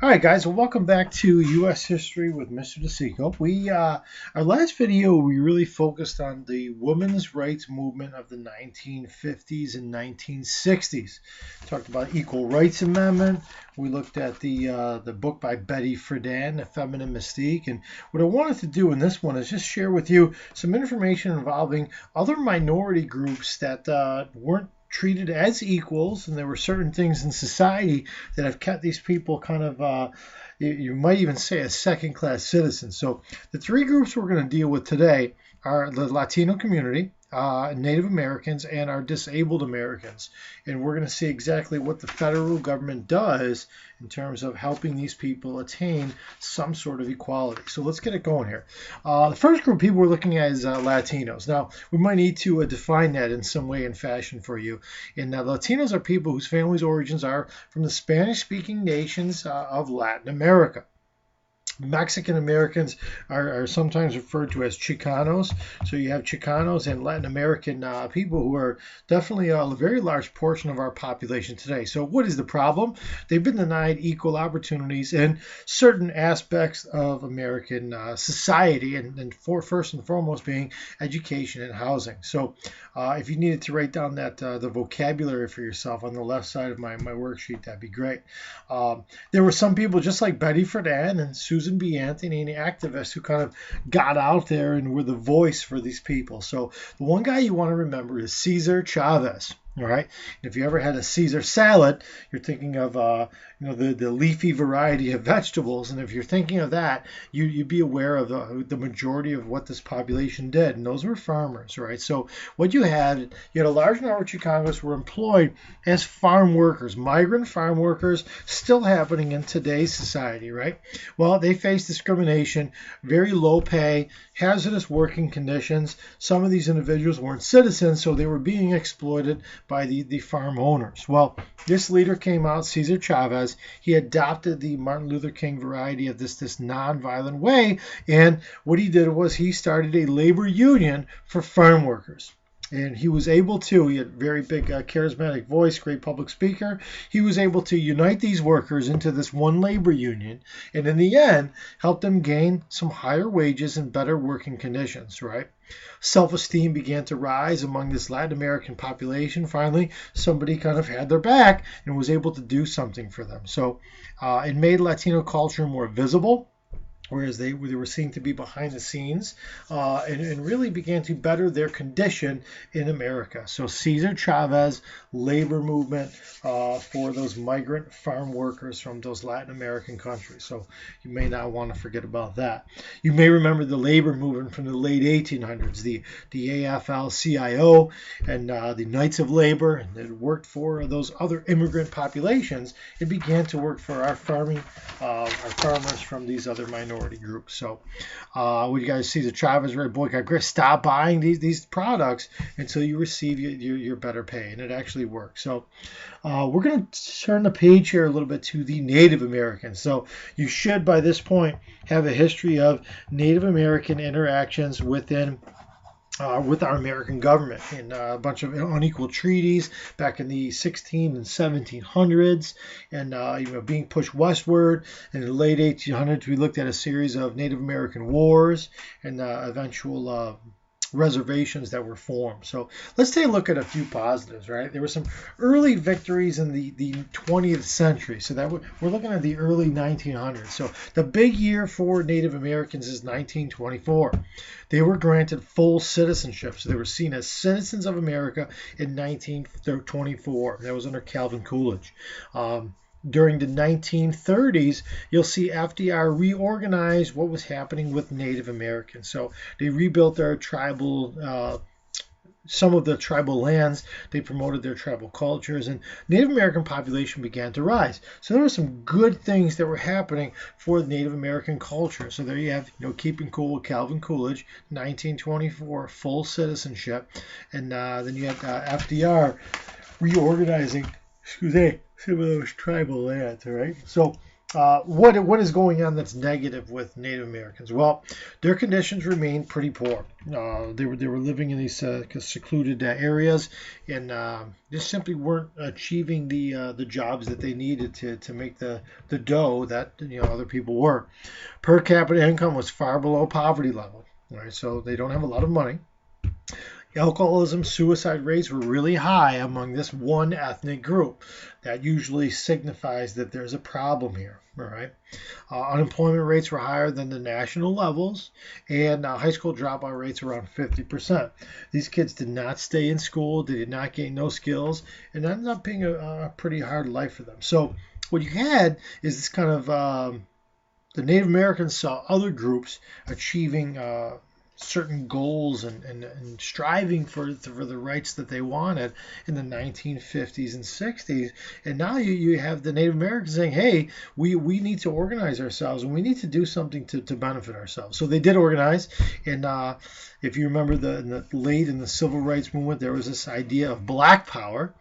All right, guys. Well, welcome back to U.S. History with Mr. DeCecco. Our last video, we really focused on the women's rights movement of the 1950s and 1960s. Talked about Equal Rights Amendment. We looked at the book by Betty Friedan, The Feminine Mystique. And what I wanted to do in this one is just share with you some information involving other minority groups that weren't treated as equals, and there were certain things in society that have kept these people kind of, you might even say, as second-class citizens. So the three groups we're going to deal with today are the Latino community, Native Americans, and our disabled Americans. And we're going to see exactly what the federal government does in terms of helping these people attain some sort of equality. So let's get it going here. The first group of people we're looking at is Latinos. Now, we might need to define that in some way and fashion for you. And Latinos are people whose families' origins are from the Spanish-speaking nations of Latin America. Mexican Americans are sometimes referred to as Chicanos. So you have Chicanos and Latin American people who are definitely a very large portion of our population today. So what is the problem? They've been denied equal opportunities in certain aspects of American society, and first and foremost being education and housing. So if you needed to write down that the vocabulary for yourself on the left side of my worksheet, that'd be great. There were some people just like Betty Friedan and Susan B. Anthony, and the activists who kind of got out there and were the voice for these people. So the one guy you want to remember is Cesar Chavez. All right. And if you ever had a Caesar salad, you're thinking of the leafy variety of vegetables. And if you're thinking of that, you'd be aware of the majority of what this population did, and those were farmers, right? So what you had a large number of Chicanos who were employed as farm workers, migrant farm workers, still happening in today's society, right? Well, they faced discrimination, very low pay, hazardous working conditions. Some of these individuals weren't citizens, so they were being exploited by the farm owners. Well, this leader came out, Cesar Chavez. He adopted the Martin Luther King variety of this nonviolent way, and what he did was he started a labor union for farm workers. And he was able to, he had a very big charismatic voice, great public speaker. He was able to unite these workers into this one labor union, and in the end, help them gain some higher wages and better working conditions, right? Self-esteem began to rise among this Latin American population. Finally, somebody kind of had their back and was able to do something for them. So it made Latino culture more visible, whereas they were seen to be behind the scenes, and really began to better their condition in America. So Cesar Chavez, labor movement for those migrant farm workers from those Latin American countries. So you may not want to forget about that. You may remember the labor movement from the late 1800s, the AFL-CIO and the Knights of Labor, and it worked for those other immigrant populations. It began to work for our farmers from these other minorities groups. So what you guys see, the Chavez Red boycott, stop buying these products until you receive your better pay, and it actually works. So we're going to turn the page here a little bit to the Native Americans. So you should by this point have a history of Native American interactions with our American government, and a bunch of unequal treaties back in the 16 and 1700s, and being pushed westward. In the late 1800s, we looked at a series of Native American wars and eventual reservations that were formed. So let's take a look at a few positives, right? There were some early victories in the 20th century. So that we're looking at the early 1900s. So the big year for Native Americans is 1924. They were granted full citizenship. So they were seen as citizens of America in 1924. That was under Calvin Coolidge. During the 1930s, you'll see FDR reorganize what was happening with Native Americans. So they rebuilt their tribal, some of the tribal lands. They promoted their tribal cultures, and Native American population began to rise. So there were some good things that were happening for the Native American culture. So there you have, keeping cool with Calvin Coolidge, 1924, full citizenship, and then you have FDR reorganizing, some of those tribal lands, all right? So what is going on that's negative with Native Americans? Well, their conditions remain pretty poor. They were living in these secluded areas, and just simply weren't achieving the jobs that they needed to make the dough that other people were. Per capita income was far below poverty level. Right, so they don't have a lot of money. Alcoholism, suicide rates were really high among this one ethnic group. That usually signifies that there's a problem here. All right. Unemployment rates were higher than the national levels, and high school dropout rates around 50%. These kids did not stay in school, they did not gain no skills, and ended up being a pretty hard life for them. So what you had is this kind of the Native Americans saw other groups achieving certain goals and striving for the rights that they wanted in the 1950s and 60s. And now you have the Native Americans saying, hey, we need to organize ourselves and we need to do something to benefit ourselves. So they did organize. And if you remember late in the civil rights movement, there was this idea of black power.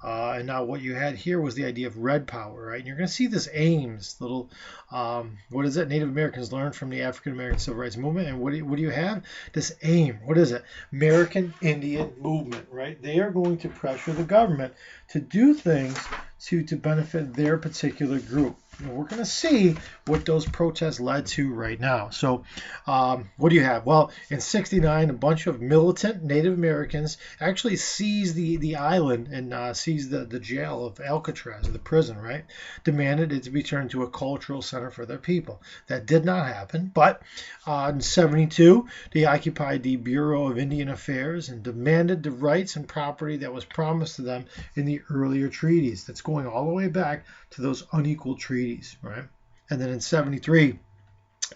And now what you had here was the idea of red power, right? And you're going to see this Ames little, what is it? Native Americans learned from the African American Civil Rights Movement. And what do you have? This AIM. What is it? American Indian Movement, right? They are going to pressure the government to do things to benefit their particular group. And we're going to see what those protests led to right now. So what do you have? Well, in 69, a bunch of militant Native Americans actually seized the island and seized the jail of Alcatraz, the prison, right? Demanded it to be turned into a cultural center for their people. That did not happen. But in 72, they occupied the Bureau of Indian Affairs and demanded the rights and property that was promised to them in the earlier treaties. That's going all the way back to those unequal treaties, right? And then in 73,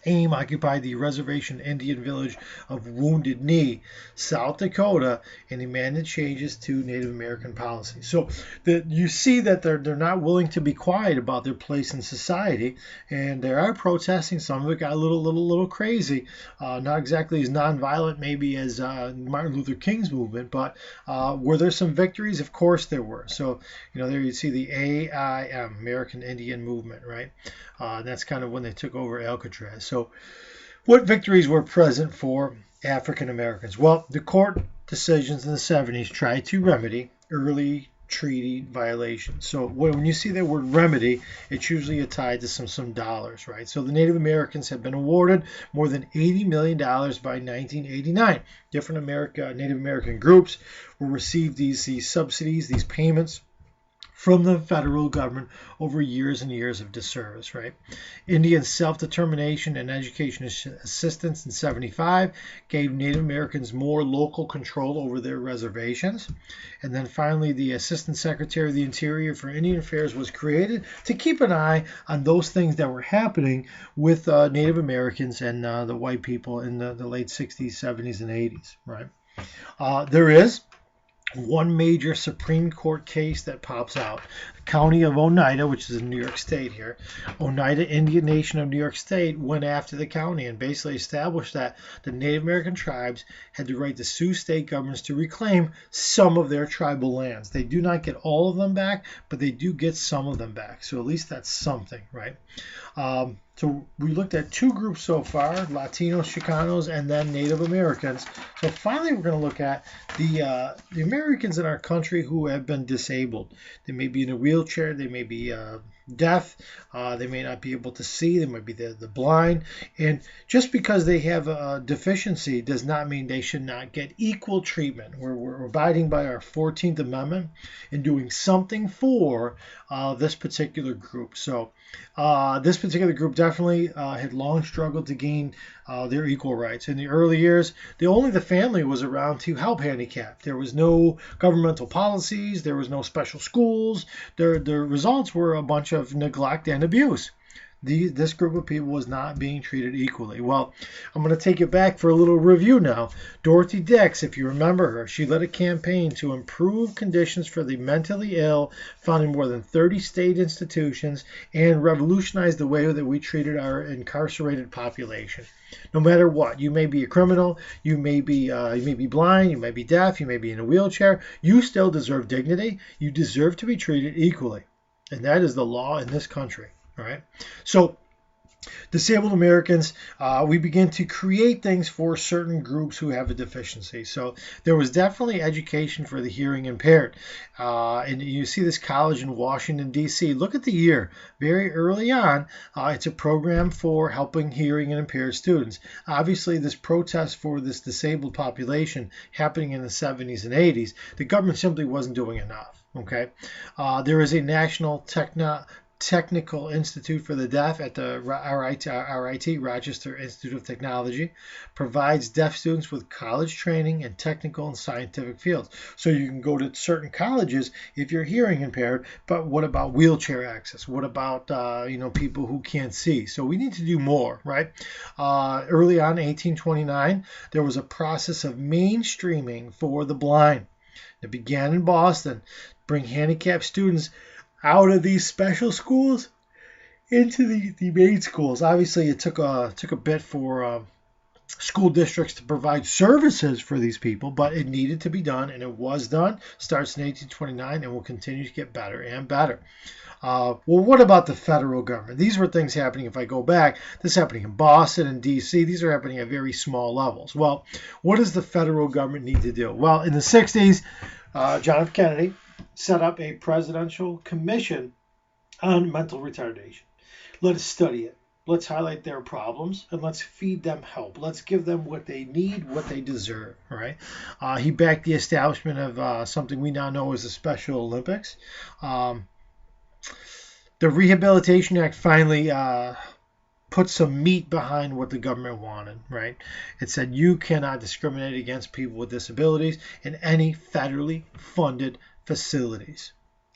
AIM occupied the reservation Indian village of Wounded Knee, South Dakota, and demanded changes to Native American policy. So you see that they're not willing to be quiet about their place in society, and they are protesting. Some of it got a little crazy, not exactly as nonviolent maybe as Martin Luther King's movement, but were there some victories? Of course there were. So there you see the AIM, American Indian Movement, right? That's kind of when they took over Alcatraz. So what victories were present for African Americans? Well, the court decisions in the 70s tried to remedy early treaty violations. So when you see that word remedy, it's usually tied to some dollars, right? So the Native Americans have been awarded more than $80 million by 1989. Different Native American groups will receive these subsidies, these payments from the federal government over years and years of disservice, right? Indian self-determination and education assistance in 75 gave Native Americans more local control over their reservations. And then finally, the Assistant Secretary of the Interior for Indian Affairs was created to keep an eye on those things that were happening with Native Americans and the white people in the late 60s, 70s, and 80s, right? There is one major Supreme Court case that pops out. The county of Oneida, which is in New York State here, Oneida Indian Nation of New York State went after the county and basically established that the Native American tribes had the right to sue state governments to reclaim some of their tribal lands. They do not get all of them back, but they do get some of them back. So at least that's something, right? So we looked at two groups so far, Latinos, Chicanos, and then Native Americans. So finally we're going to look at the Americans in our country who have been disabled. They may be in a wheelchair, they may be deaf, they may not be able to see, they might be the blind. And just because they have a deficiency does not mean they should not get equal treatment. We're abiding by our 14th Amendment and doing something for this particular group. So this particular group definitely had long struggled to gain their equal rights. In the early years, only the family was around to help handicapped. There was no governmental policies. There was no special schools. The results were a bunch of neglect and abuse. This group of people was not being treated equally. Well, I'm going to take you back for a little review now. Dorothy Dix, if you remember her, she led a campaign to improve conditions for the mentally ill found in more than 30 state institutions and revolutionized the way that we treated our incarcerated population. No matter what, you may be a criminal, you may be blind, you may be deaf, you may be in a wheelchair, you still deserve dignity. You deserve to be treated equally. And that is the law in this country. All right. So disabled Americans, we begin to create things for certain groups who have a deficiency. So there was definitely education for the hearing impaired. And you see this college in Washington, D.C. Look at the year. Very early on, it's a program for helping hearing and impaired students. Obviously, this protest for this disabled population happening in the 70s and 80s, the government simply wasn't doing enough. Okay, there is a national Technical Institute for the Deaf at the RIT, Rochester Institute of Technology, provides deaf students with college training in technical and scientific fields. So you can go to certain colleges if you're hearing impaired, but what about wheelchair access? What about people who can't see? So we need to do more, right? Early on, 1829, there was a process of mainstreaming for the blind. It began in Boston, bring handicapped students out of these special schools into the main schools. Obviously, it took a bit for school districts to provide services for these people, but it needed to be done, and it was done. Starts in 1829 and will continue to get better and better. Well, what about the federal government? These were things happening, if I go back, this is happening in Boston and D.C. These are happening at very small levels. Well, what does the federal government need to do? Well, in the 60s, John F. Kennedy set up a presidential commission on mental retardation. Let us study it. Let's highlight their problems, and let's feed them help. Let's give them what they need, what they deserve. All right. He backed the establishment of something we now know as the Special Olympics. The Rehabilitation Act finally put some meat behind what the government wanted, right? It said you cannot discriminate against people with disabilities in any federally funded facilities.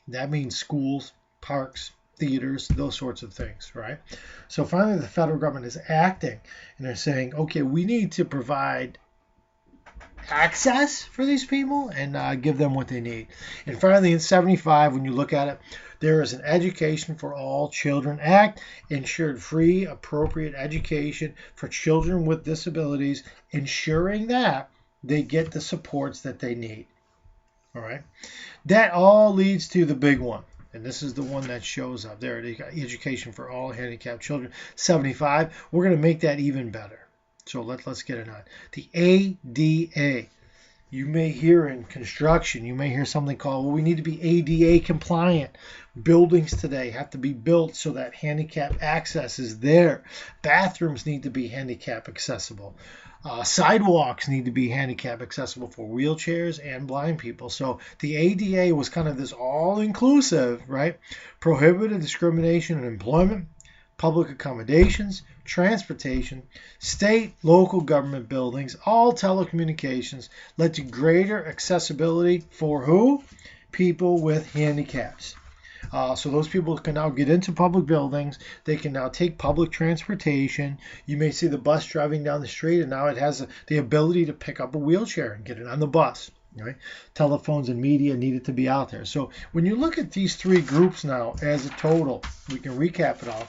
That means schools, parks, theaters, those sorts of things, right? So finally, the federal government is acting, and they're saying, okay, we need to provide access for these people and give them what they need. And finally, in 75, when you look at it, there is an Education for All Children Act, ensured free, appropriate education for children with disabilities, ensuring that they get the supports that they need. All right. That all leads to the big one. And this is the one that shows up there. Education for All Handicapped Children. 75. We're going to make that even better. So let's get it on. The ADA. You may hear in construction, you may hear something called, well, we need to be ADA compliant. Buildings today have to be built so that handicap access is there. Bathrooms need to be handicap accessible. Sidewalks need to be handicap accessible for wheelchairs and blind people. So the ADA was kind of this all-inclusive, right? Prohibited discrimination in employment, public accommodations, transportation, state, local government buildings, all telecommunications, led to greater accessibility for who? People with handicaps. So those people can now get into public buildings. They can now take public transportation. You may see the bus driving down the street, and now it has the ability to pick up a wheelchair and get it on the bus. Right? Telephones and media needed to be out there. So when you look at these three groups now as a total, we can recap it all.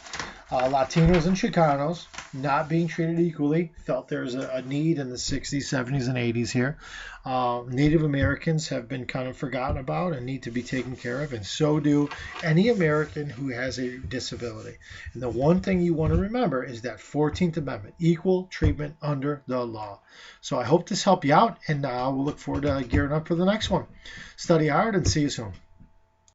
Latinos and Chicanos not being treated equally, felt there's a need in the 60s, 70s, and 80s here. Native Americans have been kind of forgotten about and need to be taken care of, and so do any American who has a disability. And the one thing you want to remember is that 14th Amendment, equal treatment under the law. So I hope this helped you out, and we'll look forward to gearing up for the next one. Study hard and see you soon.